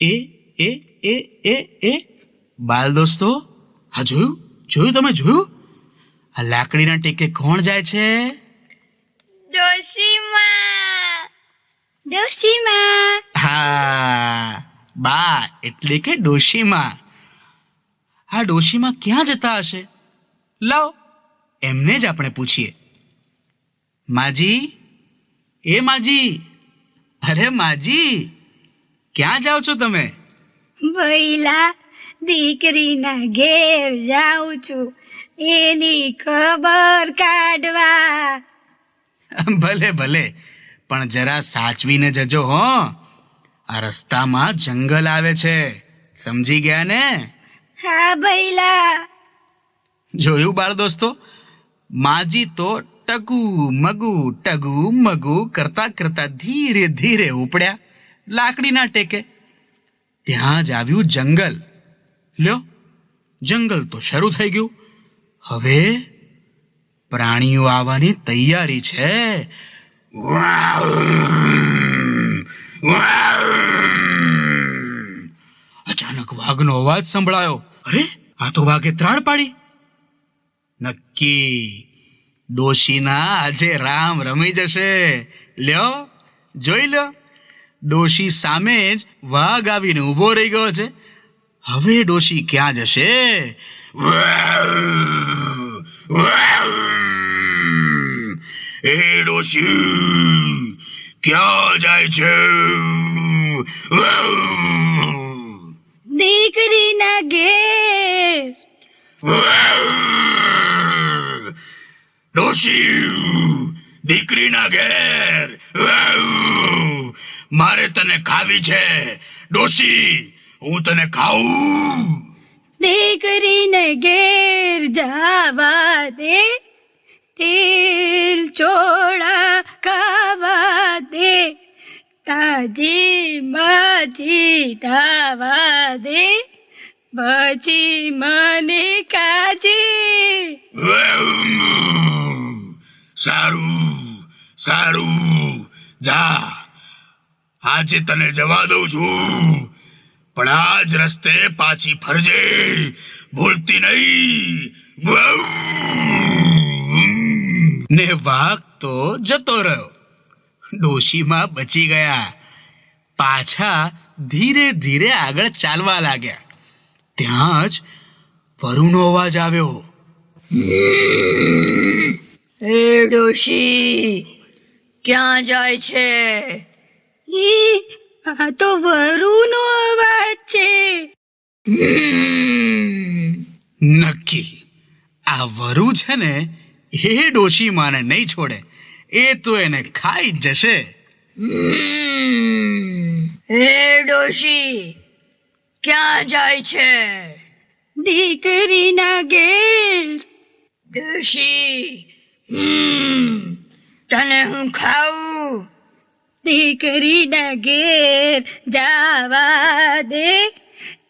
એ એ એ એ એ બાલ દોસ્તો, હા જોયું જોયું, તમે જોયું? આ લાકડીના ટેકે કોણ જાય છે? ડોશીમા. ડોશીમા. હા, બા એટલે કે ડોશીમાં. આ ડોશીમાં ક્યાં જતા હશે? લાવ એમને જ આપણે પૂછીએ. માજી, એ માજી, અરે માજી, ક્યાં જાઓ છો તમે? ભઈલા, દીકરીના ઘેર જાઉં છું એની ખબર કાઢવા. ભલે ભલે, પણ જરા સાચવીને જજો હો. આ રસ્તામાં જંગલ આવે છે, સમજી ગયા ને? હા ભઈલા. જોયું બાળ દોસ્તો, માજી તો ટગુ મગુ કરતા કરતા ધીરે ધીરે ઉપડ્યા લાકડીના ટેકે. ત્યાં જ આવ્યું જંગલ. લ્યો, જંગલ તો શરૂ થઈ ગયું. હવે પ્રાણીઓ આવવાની તૈયારી છે. અચાનક વાઘનો અવાજ સંભળાયો. અરે, આ તો વાઘે ત્રાડ પાડી. નક્કી ડોશીના આજે રામ રમી જશે. લ્યો, જોઈ લો, ડોશી સામે જ વાઘ આવીને ઊભો રહી ગયો છે. હવે ડોશી ક્યાં જશે? એ ડોશી ક્યાં જાય છે? દીકરીના ઘેર. ડોશી, દીકરીના ઘેર. મારે તને ખાવી છે ડોશી, હું તને ખાઉં. દીકરીને ઘેર જાવા દે, તેલ ચોળા ખાવા દે, તાજી માજી ધાવા દે, પછી મને કાજે. સારું સારું, જા, આજે તને જવા દઉં છું, પણ આ જ રસ્તે પાછી ફરજે, ભૂલતી નહીં. ને વાઘ તો જતો રહ્યો. ડોશીમાં બચી ગયા. પાછા ધીરે ધીરે આગળ ચાલવા લાગ્યા. ત્યાં જ વરુનો અવાજ આવ્યો. એ ડોશી, ક્યાં જાય છે? આ તો વરુનો અવાજ છે. નક્કી આ વરુ છે ને, એ ડોશી માને નહીં છોડે. એ તો એને ખાઈ જ જશે. એ ડોશી, ક્યાં જાય છે? દીકરીના ઘેર. ડોશી, તને હું ખાઉં. દીકરીના ઘેર જાવા દે,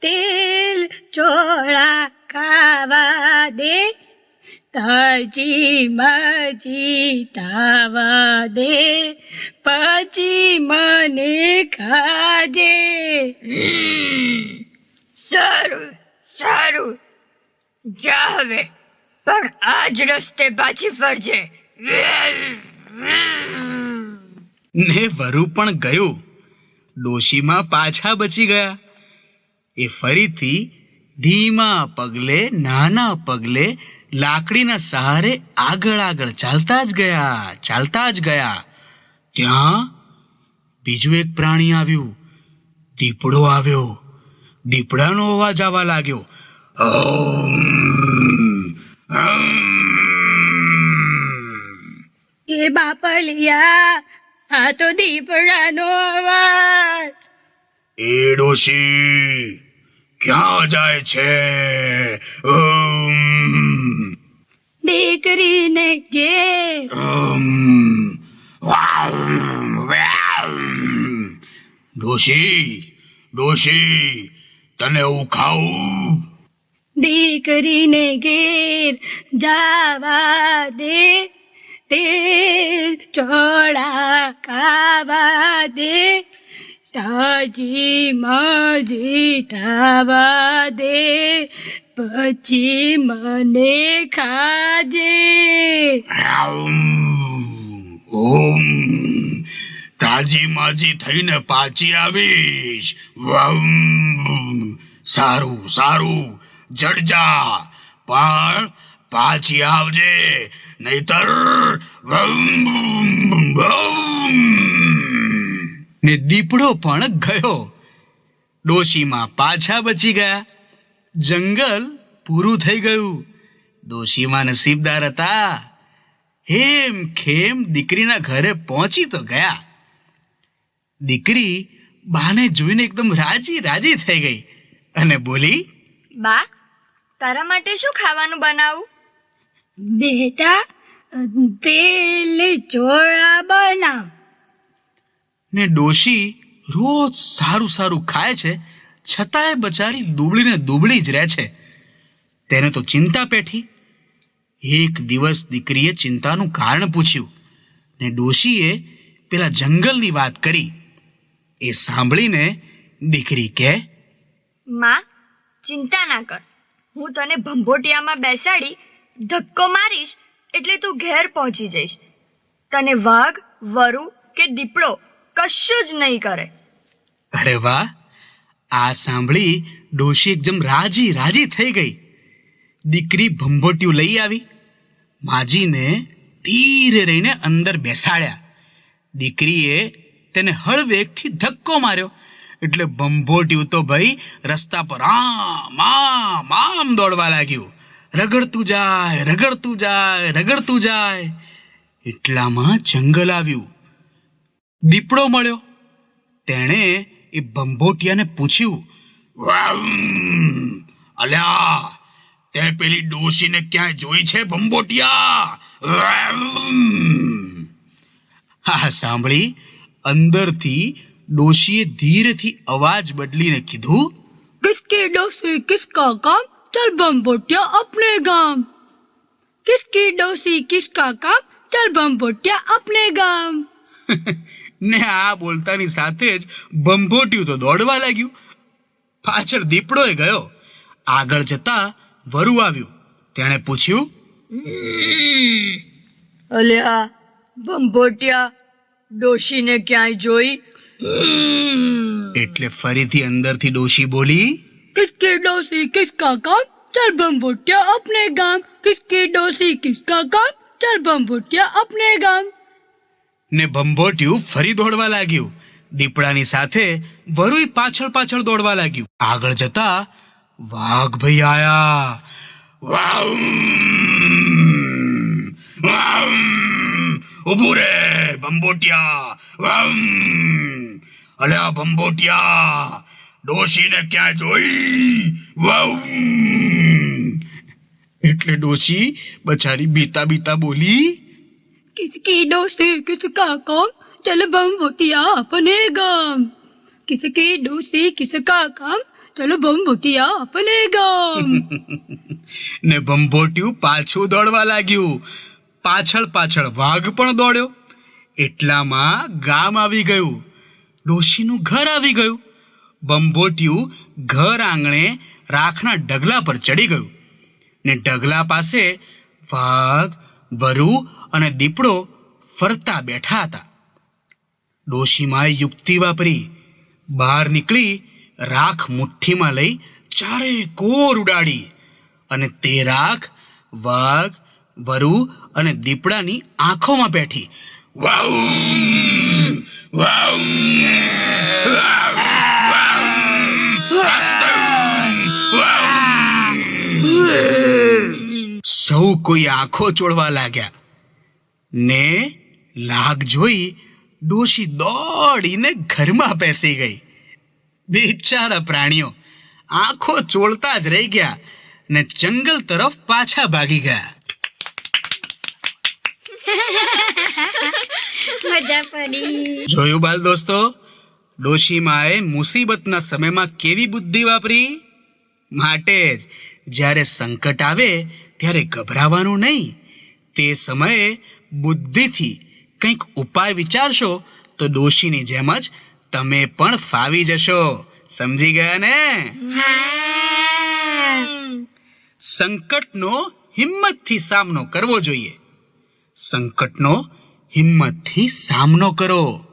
તેલ ચોળા ખાવા દે, તાજી માજી ધાવા દે, પછી મને ખાજે. સારું સારું, જા હવે, પણ આ જ રસ્તે પાછી ફરજે. ને વરુ પણ ગયું. ડોશીમાં પાછા બચી ગયા. એ ફરીથી ધીમા પગલે, નાના પગલે, લાકડીના સહારે આગળ આગળ ચાલતા જ ગયા. ત્યાં બીજું એક પ્રાણી આવ્યું. દીપડો આવ્યો. દીપડાનો અવાજ આવવા લાગ્યો. એ બાપલિયા, આ તો દીપડાનો અવાજ. એ ડોશી, ક્યાં જાય છે? દીકરીને ઘેર. ડોશી, તને હું ખાઉં. દીકરીને ઘેર જાવા દે, તેલ ચોળા ખાવા દે, તાજી માજી થવા દે પછી મને ખાજે. ઓમ તાજી માજી થઈને પાછી આવીશ. સારું સારું જડજા, પણ પાછી આવજે, નહીતર ને દીપડો પણ ગયો. ડોશીમાં પાછા બચી ગયા. જંગલ પૂરું થઈ ગયું. ડોશીમાં નસીબદાર હતા. હેમ ખેમ દીકરીના ઘરે પહોંચી તો ગયા. દીકરી બાને જોઈને એકદમ રાજી રાજી થઈ ગઈ અને બોલી, બા, તારા માટે શું ખાવાનું બનાવું? બેટા તેલ ચોળા બનાવ. ને ડોશી રોજ સારું સારું ખાય છે, છતાંય બચારી દુબળી ને દુબળી જ રહે છે. તેને તો ચિંતા પેઠી. એક દિવસ દીકરીએ ચિંતાનું કારણ પૂછ્યું ને ડોશીએ પેલા જંગલની વાત કરી. એ સાંભળીને દીકરી કહે, માં, ચિંતા ના કર, હું તને ભંભોટિયામાં બેસાડી ધક્કો મારીશ એટલે તું ઘેર પહોંચી જઈશ. તને વાઘ, વરુ કે દીપડો કશું જ નહીં કરે. અરે વાહ! આ સાંભળી ડોશી એકદમ રાજી રાજી થઈ ગઈ. દીકરી ભંભોટિયું લઈ આવી. માજીને ધીરે રહીને અંદર બેસાડ્યા. દીકરીએ તેને હળવેકથી ધક્કો માર્યો એટલે ભંભોટિયું તો ભાઈ રસ્તા પર આમ આમ આમ દોડવા લાગ્યું. રગડતું જાય, રગડતું જાય, રગડતું જાય. એટલામાં જંગલ આવ્યું. દીપડો મળ્યો. તેણે એ ભંભોટિયાને પૂછ્યું, અલ્યા, તે પેલી ડોશીને ક્યાંય જોઈ છે ભંભોટિયા? હા સાંભળી અંદરથી ડોશીએ ધીરેથી અવાજ બદલીને કીધું, किसकी डोसी किसका काम, चल बम्बोटिया अपने गाम. किसकी डोसी किसका काम, चल बम्बोटिया अपने गाम. ને આ બોલતાની સાથે જ ભંભોટિયું તો દોડવા લાગ્યું. પાછળ દીપડોય ગયો. આગળ જતા વરુ આવ્યું. તેણે પૂછ્યું, અલ્યા ભંભોટિયા, ડોશીને ક્યાંય જોઈ? એટલે ફરીથી અંદરથી ડોશી બોલી, किसकी डोसी किसका काम, चल बम्बोटिया अपने गाम. किसकी डोसी किसका काम, चल बम्बोटिया अपने गाम. ને ભંભોટિયું ફરી દોડવા લાગ્યું. દીપડાની સાથે વરુય પાછળ પાછળ દોડવા લાગ્યું. આગળ જતા વાઘ ભાઈ આયા. વાવ વાવ, ઊભું રે ભંભોટિયા. વાવ, અલ્યા ભંભોટિયા, ડોશીને ક્યાં જોઈ? વાવ. એટલે ડોશી બચારી બીતા બીતા બોલી, किसकी डोसी किसका काम, चल बम्बोटिया अपने गाम. किसकी डोसी किसका काम, चल बम्बोटिया अपने गाम. ને ભંભોટિયું પાછું દોડવા લાગ્યું. પાછળ પાછળ વાઘ પણ દોડ્યો. એટલામાં ગામ આવી ગયું. ડોશીનું ઘર આવી ગયું. ભંભોટિયું ઘર આંગણે રાખના ઢગલા પર ચડી ગયું. ને ઢગલા પાસે વાઘ, વરુ અને દીપડો ફરતા બેઠા હતા. ડોશીમાએ યુક્તિ વાપરી. બહાર નીકળી રાખ મુઠ્ઠીમાં લઈ ચારે કોર ઉડાડી અને તે રાખ વાઘ, વરુ અને દીપડાની આંખોમાં બેઠી. વાવ વાવ સૌ કોઈ આંખો ચોળવા લાગ્યા. ને લાગ જોઈ ડોશી દોડીને ઘરમાં બેસી ગઈ. બિચારા પ્રાણીઓ આંખો ચોળતા જ રહી ગયા ને જંગલ તરફ પાછા ભાગી ગયા. મજા પડી. જોયું બાલ દોસ્તો, ડોશીમાએ મુસીબતના સમયમાં કેવી બુદ્ધિ વાપરી. માટે જ જ્યારે સંકટ આવે ત્યારે ગભરાવાનું નહીં. તે સમયે બુદ્ધિથી કંઈક ઉપાય વિચારશો તો ડોશીની જેમ જ તમે પણ ફાવી જશો. સમજી ગયા ને? સંકટનો હિંમતથી સામનો કરવો જોઈએ. સંકટનો હિંમતથી સામનો કરો.